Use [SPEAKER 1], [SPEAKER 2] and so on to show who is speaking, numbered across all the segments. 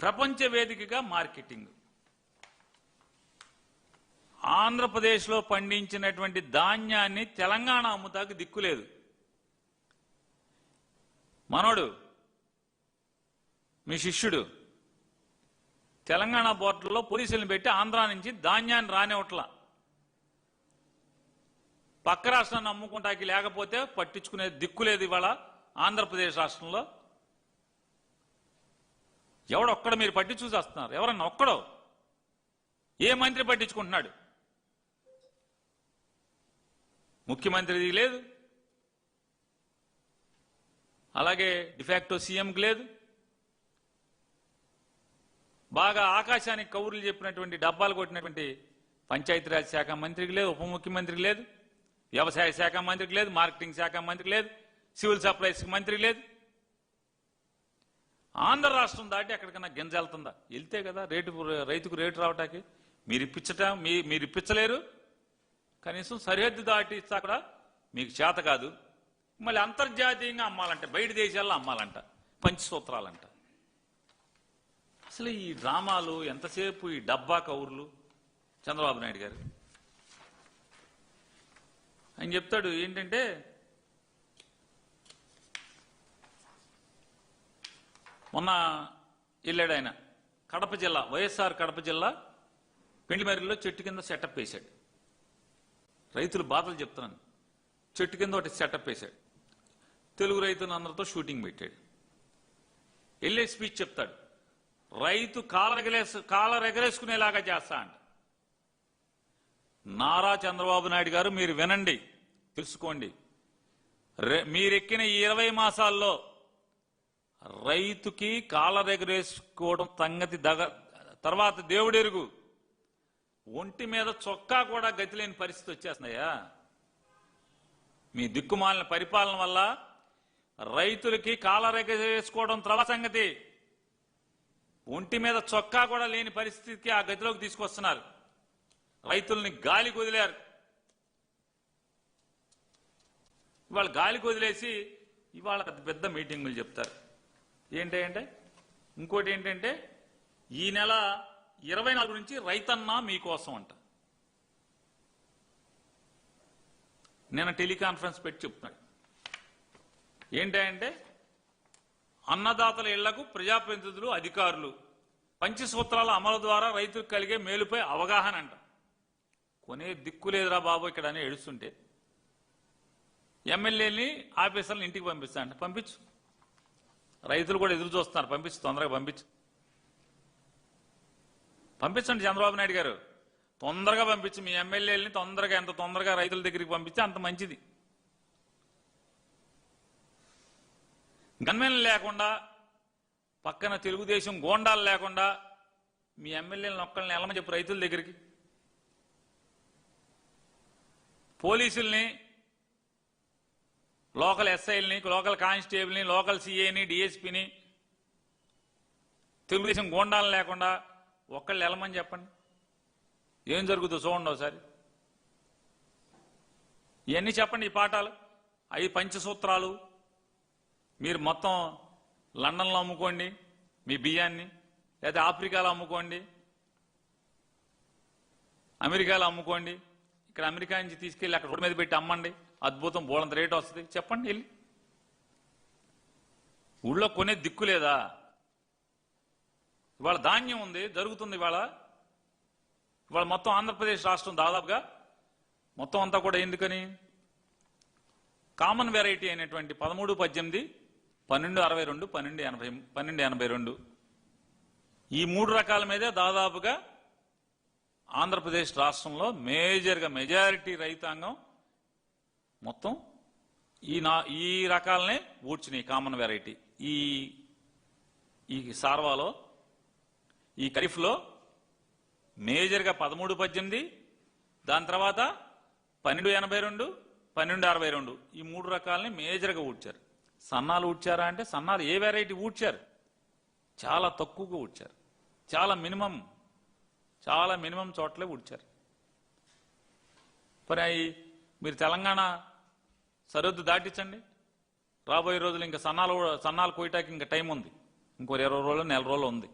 [SPEAKER 1] ప్రపంచ వేదికగా మార్కెటింగ్. ఆంధ్రప్రదేశ్లో పండించినటువంటి ధాన్యాన్ని తెలంగాణ అమ్ముతాకు దిక్కులేదు. మనోడు మీ శిష్యుడు తెలంగాణ బోర్డర్లో పోలీసులను పెట్టి ఆంధ్రా నుంచి ధాన్యాన్ని రానివ్వట్లా. పక్క రాష్ట్రాన్ని అమ్ముకుంటాకి లేకపోతే పట్టించుకునే దిక్కులేదు ఇవాళ ఆంధ్రప్రదేశ్ రాష్ట్రంలో. ఎవడొక్కడ మీరు పట్టి చూసేస్తున్నారు? ఎవరన్నా ఒక్కడో ఏ మంత్రి పట్టించుకుంటున్నాడు? ముఖ్యమంత్రిది లేదు, అలాగే డిఫాక్టో సీఎంకి లేదు, బాగా ఆకాశానికి కౌరులు చెప్పినటువంటి డబ్బాలు కొట్టినటువంటి పంచాయతీరాజ్ శాఖ మంత్రికి లేదు, ఉప ముఖ్యమంత్రికి లేదు, వ్యవసాయ శాఖ మంత్రికి లేదు, మార్కెటింగ్ శాఖ మంత్రికి లేదు, సివిల్ సప్లైస్ మంత్రికి లేదు. ఆంధ్ర రాష్ట్రం దాటి ఎక్కడికన్నా గింజ వెళ్తుందా? వెళ్తే కదా రైతుకు రేటు రావటానికి. మీరు ఇప్పించలేరు, కనీసం సరిహద్దు దాటి ఇచ్చా కూడా మీకు చేత కాదు. మళ్ళీ అంతర్జాతీయంగా అమ్మాలంట, బయట దేశాల్లో అమ్మాలంట, పంచసూత్రాలంట. అసలు ఈ డ్రామాలు ఎంతసేపు, ఈ డబ్బా కౌర్లు. చంద్రబాబు నాయుడు గారు ఆయన చెప్తాడు ఏంటంటే, మొన్న వెళ్ళాడు ఆయన కడప జిల్లా, వైఎస్ఆర్ కడప జిల్లా పెండ్లిమర్రిలో చెట్టు కింద సెటప్ వేశాడు. రైతులు బాధలు చెప్తున్నాను. చెట్టు కింద ఒకటి సెటప్ వేశాడు. తెలుగు రైతులు అందరితో షూటింగ్ పెట్టాడు. వెళ్ళే స్పీచ్ చెప్తాడు, రైతు కాలర్ ఎగరేసుకునేలాగా చేస్తా అంట. నారా చంద్రబాబు నాయుడు గారు మీరు వినండి, తెలుసుకోండి. మీరెక్కిన ఈ 20 మాసాల్లో రైతుకి కాలర్ ఎగరేసుకోవడం సంగతి తర్వాత దేవుడెరుగు. ఒంటి మీద చొక్కా కూడా గతిలేని పరిస్థితి వచ్చేస్తున్నాయా? మీ దిక్కుమాలిన పరిపాలన వల్ల రైతులకి కాలర్ ఎగరేసుకోవడం తర్వాత సంగతి. ఒంటి మీద చొక్కా కూడా లేని పరిస్థితికి ఆ గతిలోకి తీసుకొస్తున్నారు. రైతుల్ని గాలికి వదిలేరు. ఇవాళ గాలికి వదిలేసి ఇవాళ పెద్ద మీటింగులు చెప్తారు. ఏంటంటే ఇంకోటి ఏంటంటే, ఈ నెల 24 నుంచి రైతన్నా మీకోసం అంట. నేను టెలికాన్ఫరెన్స్ పెట్టి చెప్తున్నాడు. ఏంటంటే, అన్నదాతల ఇళ్లకు ప్రజాప్రతినిధులు, అధికారులు పంచసూత్రాల అమలు ద్వారా రైతులకు కలిగే మేలుపై అవగాహన అంట. కొనే దిక్కులేదురా బాబు ఇక్కడ అని ఏడుస్తుంటే ఎమ్మెల్యేని ఆఫీసర్లను ఇంటికి పంపిస్తా అంట. పంపించు, రైతులు కూడా ఎదురు చూస్తున్నారు. పంపించు, తొందరగా పంపించండి చంద్రబాబు నాయుడు గారు, తొందరగా పంపించి మీ ఎమ్మెల్యేలని తొందరగా, ఎంత తొందరగా రైతుల దగ్గరికి పంపించి అంత మంచిది. గన్మెన్లు లేకుండా, పక్కన తెలుగుదేశం గోండాలు లేకుండా మీ ఎమ్మెల్యేలను ఒక్కళ్ళని వెళ్ళమని చెప్పు రైతుల దగ్గరికి. పోలీసుల్ని, లోకల్ ఎస్ఐల్ని, లోకల్ కానిస్టేబుల్ని, లోకల్ సిఐని, డిఎస్పీని, తెలుగుదేశం గోండాలు లేకుండా ఒక్కళ్ళు వెళ్ళమని చెప్పండి. ఏం జరుగుతుందో చూడండి ఒకసారి. ఇవన్నీ చెప్పండి, ఈ పాఠాలు. అవి పంచసూత్రాలు. మీరు మొత్తం లండన్లో అమ్ముకోండి మీ బియ్యాన్ని, లేదా ఆఫ్రికాలో అమ్ముకోండి, అమెరికాలో అమ్ముకోండి. ఇక్కడ అమెరికా నుంచి తీసుకెళ్ళి అక్కడ రోడ్డు మీద పెట్టి అమ్మండి, అద్భుతం, బోలంత రేటు వస్తుంది. చెప్పండి వెళ్ళి. ఊళ్ళో కొనే దిక్కు లేదా? ఇవాళ ధాన్యం ఉంది, జరుగుతుంది. ఇవాళ మొత్తం ఆంధ్రప్రదేశ్ రాష్ట్రం దాదాపుగా మొత్తం అంతా కూడా ఎందుకని కామన్ వెరైటీ అయినటువంటి 13, 18, 1262, 1282 ఈ 3 రకాల మీదే దాదాపుగా ఆంధ్రప్రదేశ్ రాష్ట్రంలో మెజారిటీ రైతాంగం మొత్తం ఈ రకాలనే ఊడ్చినాయి. కామన్ వెరైటీ ఈ సార్వాలో, ఈ ఖరీఫ్లో మేజర్గా 13, 18, దాని తర్వాత 1282, 1262 ఈ 3 రకాలని మేజర్గా ఊడ్చారు. సన్నాలు ఊడ్చారా అంటే, సన్నాలు ఏ వెరైటీ ఊడ్చారు? చాలా తక్కువగా ఊడ్చారు. చాలా మినిమం చోట్లే ఊడ్చారు. మరి మీరు తెలంగాణ సరిహద్దు దాటించండి. రాబోయే రోజులు ఇంకా సన్నాలు కోయటానికి ఇంకా టైం ఉంది. ఇంకో 20 రోజులు, నెల రోజులు ఉంది.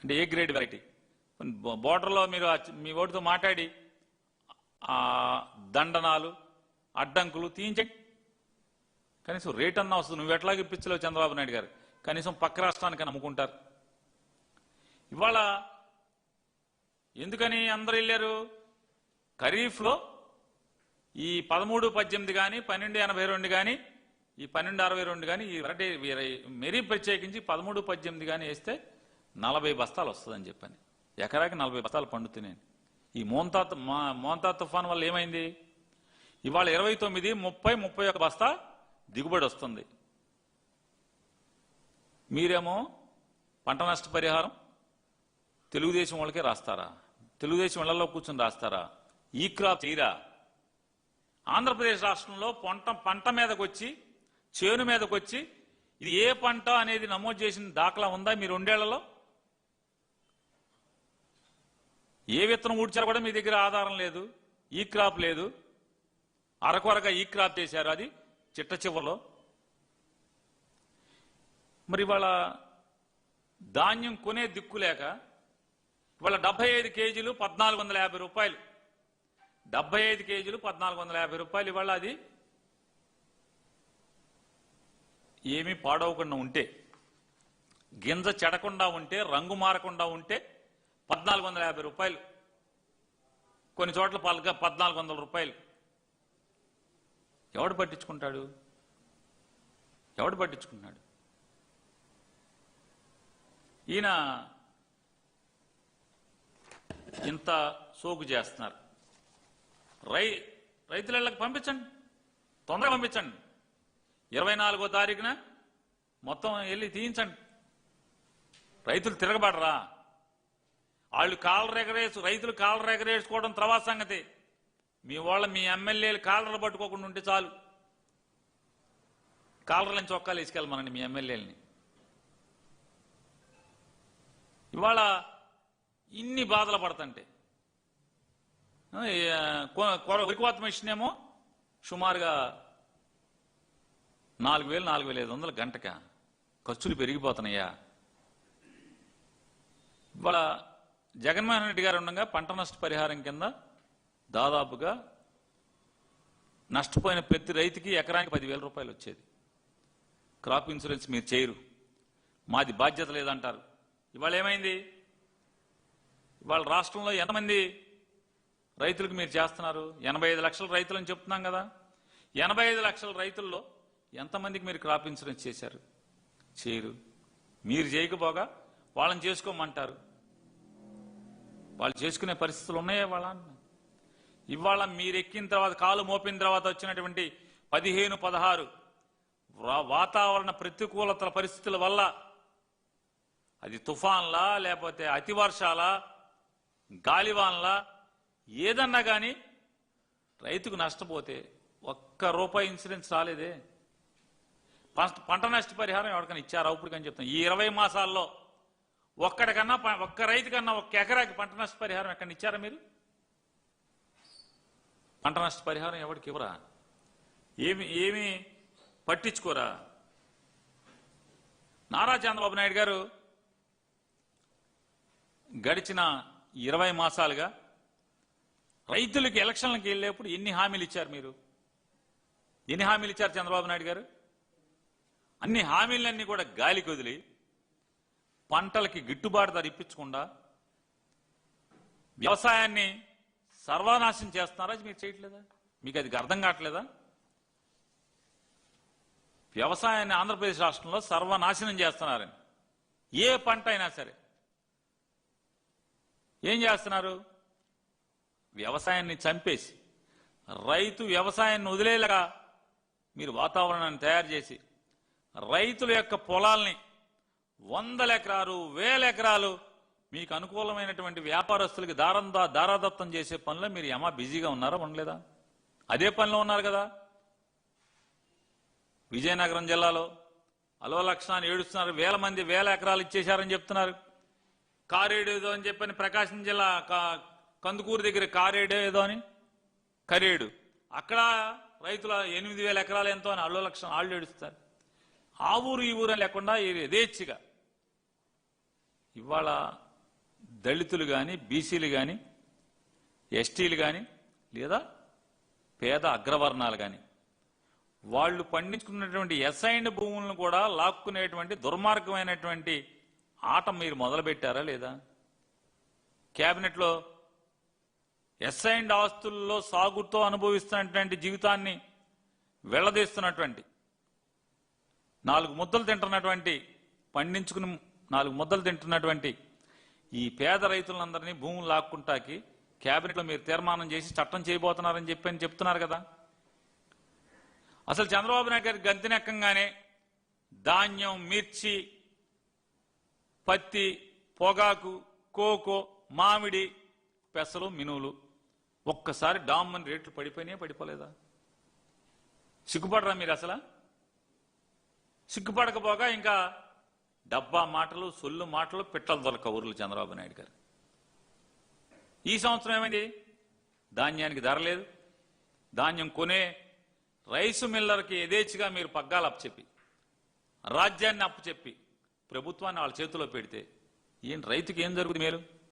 [SPEAKER 1] అంటే ఏ గ్రేడ్ వెరైటీ. బోర్డర్లో మీరు మీ ఓటుతో మాట్లాడి దండనాలు అడ్డంకులు తీయించండి, కనీసం రేట్ అన్నా వస్తుంది. నువ్వు ఎట్లాగ ఇప్పించలేవు చంద్రబాబు నాయుడు గారు, కనీసం పక్క రాష్ట్రానికి అమ్ముకుంటారు. ఇవాళ ఎందుకని అందరూ వెళ్ళారు? ఖరీఫ్లో ఈ 13-18 కానీ 1282 కానీ ఈ 1262 కానీ ఈ మెరీ ప్రత్యేకించి 13-18 కానీ వేస్తే 40 బస్తాలు వస్తుందని చెప్పని, ఎకరాకి 40 బస్తాలు పండుతున్నాయి. ఈ మోంతా తుఫాన్ వల్ల ఏమైంది? ఇవాళ 29, 30, 31 బస్తా దిగుబడి వస్తుంది. మీరేమో పంట నష్ట పరిహారం తెలుగుదేశం వాళ్ళకే రాస్తారా? తెలుగుదేశం ఇళ్లలో కూర్చొని రాస్తారా? ఈ క్రాప్ చేయరా? ఆంధ్రప్రదేశ్ రాష్ట్రంలో పంట మీదకి వచ్చి చేను మీదకి వచ్చి ఇది ఏ పంట అనేది నమోదు చేసిన దాఖలా ఉందా మీ 2 ఏళ్లలో? ఏ విత్తనం ఊడ్చారో కూడా మీ దగ్గర ఆధారం లేదు. ఈ క్రాప్ లేదు, అరకొరగా ఈ క్రాప్ చేశారు, అది చిట్ట చివరిలో. మరి ఇవాళ ధాన్యం కొనే దిక్కు లేక ఇవాళ 75 కేజీలు 1450 రూపాయలు, 75 కేజీలు 1450 రూపాయలు. ఇవాళ అది ఏమీ పాడవకుండా ఉంటే, గింజ చెడకుండా ఉంటే, రంగు మారకుండా ఉంటే 1450 రూపాయలు, కొన్ని చోట్ల 1400 రూపాయలు. ఎవడు పట్టించుకుంటాడు? ఎవడు పట్టించుకున్నాడు? ఈయన ఇంత సోకు చేస్తున్నారు. రైతులకు పంపించండి, తొందరగా పంపించండి. 24వ తారీఖున మొత్తం వెళ్ళి తీయించండి. రైతులు తిరగబడరా? రైతులు కాలర్ ఎగరేసుకోవడం తర్వాత సంగతి. మీ ఎమ్మెల్యేలు కాలర్లు పట్టుకోకుండా ఉంటే చాలు. కాలర్లని చొక్కాలు వేసుకెళ్ళమనండి మీ ఎమ్మెల్యేలని. ఇవాళ ఇన్ని బాధలు పడుతుంటే వరికోత మిషన్ ఏమో సుమారుగా 4,000-4,500 గంటక. ఖర్చులు పెరిగిపోతున్నాయా? ఇవాళ జగన్మోహన్ రెడ్డి గారు ఉండగా పంట నష్ట పరిహారం కింద దాదాపుగా నష్టపోయిన ప్రతి రైతుకి ఎకరానికి 10,000 రూపాయలు వచ్చేది. క్రాప్ ఇన్సూరెన్స్ మీరు చేయరు, మాది బాధ్యత లేదంటారు. ఇవాళ ఏమైంది? ఇవాళ రాష్ట్రంలో ఎంతమంది రైతులకు మీరు చేస్తున్నారు? 85 లక్షల రైతులని చెప్తున్నాం కదా. 85 లక్షల రైతుల్లో ఎంతమందికి మీరు క్రాప్ ఇన్సూరెన్స్ చేశారు? చేయరు. మీరు చేయకపోగా వాళ్ళని చేసుకోమంటారు. వాళ్ళు చేసుకునే పరిస్థితులు ఉన్నాయా వాళ్ళ? ఇవాళ మీరు ఎక్కిన తర్వాత, కాలు మోపిన తర్వాత వచ్చినటువంటి 15-16 వాతావరణ ప్రతికూలతల పరిస్థితుల వల్ల, అది తుఫాన్లా లేకపోతే అతి వర్షాలా గాలివాన్లా ఏదన్నా కానీ రైతుకు నష్టపోతే ₹1 ఇన్సూరెన్స్ రాలేదే. పంట నష్ట పరిహారం ఎవరికైనా ఇచ్చారా ఇప్పటికని చెప్తాను. ఈ 20 మాసాల్లో ఒక్క రైతుకన్నా 1 ఎకరాకి పంట నష్ట పరిహారం ఎక్కడ ఇచ్చారా మీరు? పంట నష్ట పరిహారం ఎవరికి ఇవ్వరా? ఏమి పట్టించుకోరా? నారా చంద్రబాబు నాయుడు గారు గడిచిన 20 మాసాలుగా రైతులకు ఎలక్షన్లకు వెళ్ళేప్పుడు ఎన్ని హామీలు ఇచ్చారు మీరు? ఎన్ని హామీలు ఇచ్చారు చంద్రబాబు నాయుడు గారు? అన్ని హామీలన్నీ కూడా గాలికి వదిలి, పంటలకి గిట్టుబాటు ధర ఇప్పించకుండా వ్యవసాయాన్ని సర్వనాశనం చేస్తున్నారా? మీరు చేయట్లేదా? మీకు అది అర్థం కావట్లేదా? వ్యవసాయాన్ని ఆంధ్రప్రదేశ్ రాష్ట్రంలో సర్వనాశనం చేస్తున్నారని. ఏ పంట అయినా సరే ఏం చేస్తున్నారు? వ్యవసాయాన్ని చంపేసి, రైతు వ్యవసాయాన్ని వదిలేలాగా మీరు వాతావరణాన్ని తయారు చేసి, రైతుల యొక్క పొలాల్ని 100 ఎకరాలు 1000 ఎకరాలు మీకు అనుకూలమైనటువంటి వ్యాపారస్తులకి దారాదత్తం చేసే పనిలో మీరు ఏమా బిజీగా ఉన్నారా? ఉండలేదా? అదే పనిలో ఉన్నారు కదా. విజయనగరం జిల్లాలో అలో లక్షణాన్ని ఏడుస్తున్నారు. 1000 మంది 1000 ఎకరాలు ఇచ్చేశారని చెప్తున్నారు. కారేడు ఏదో అని చెప్పని ప్రకాశం జిల్లా కందుకూరు దగ్గర కారేడు ఏదో అని, కరేడు, అక్కడ రైతుల 8,000 ఎకరాలు ఎంతో అని అలో లక్షణం వాళ్ళు ఏడుస్తారు. ఆ ఊరు ఈ ఊరు లేకుండా యథేచ్ఛగా ఇవాళ దళితులు కానీ, బీసీలు కానీ, ఎస్టీలు కానీ, లేదా పేద అగ్రవర్ణాలు కానీ వాళ్ళు పండించుకున్నటువంటి అసైన్డ్ భూములను కూడా లాక్కునేటువంటి దుర్మార్గమైనటువంటి ఆట మీరు మొదలుపెట్టారా లేదా? క్యాబినెట్లో అసైన్డ్ ఆస్తుల్లో సాగుతో అనుభవిస్తున్నటువంటి జీవితాన్ని వెళ్లదీస్తున్నటువంటి 4 ముద్దలు తింటున్నటువంటి పండించుకుని 4 ముద్దలు తింటున్నటువంటి ఈ పేద రైతులందరినీ భూములు లాక్కుంటాకి క్యాబినెట్లో మీరు తీర్మానం చేసి చట్టం చేయబోతున్నారని చెప్తున్నారు కదా. అసలు చంద్రబాబు నాయుడు గారి గంతినెక్కంగానే ధాన్యం, మిర్చి, పత్తి, పొగాకు, కోకో, మామిడి, పెసలు, మినువులు ఒక్కసారి డామ్మని రేట్లు పడిపోలేదా? సిగ్గుపడరా మీరు? అసలు సిగ్గుపడకపోగా ఇంకా డబ్బా మాటలు, సొల్లు మాటలు, పిట్టలు దొరక ఊర్లు చంద్రబాబు నాయుడు గారు. ఈ సంవత్సరం ఏమైంది? ధాన్యానికి ధర లేదు. ధాన్యం కొనే రైసు మిల్లర్కి యథేచ్ఛగా మీరు పగ్గాలు అప్పచెప్పి, రాజ్యాన్ని అప్పచెప్పి ప్రభుత్వాన్ని వాళ్ళ చేతిలో పెడితే రైతుకి ఏం జరుగుతుంది? మేలు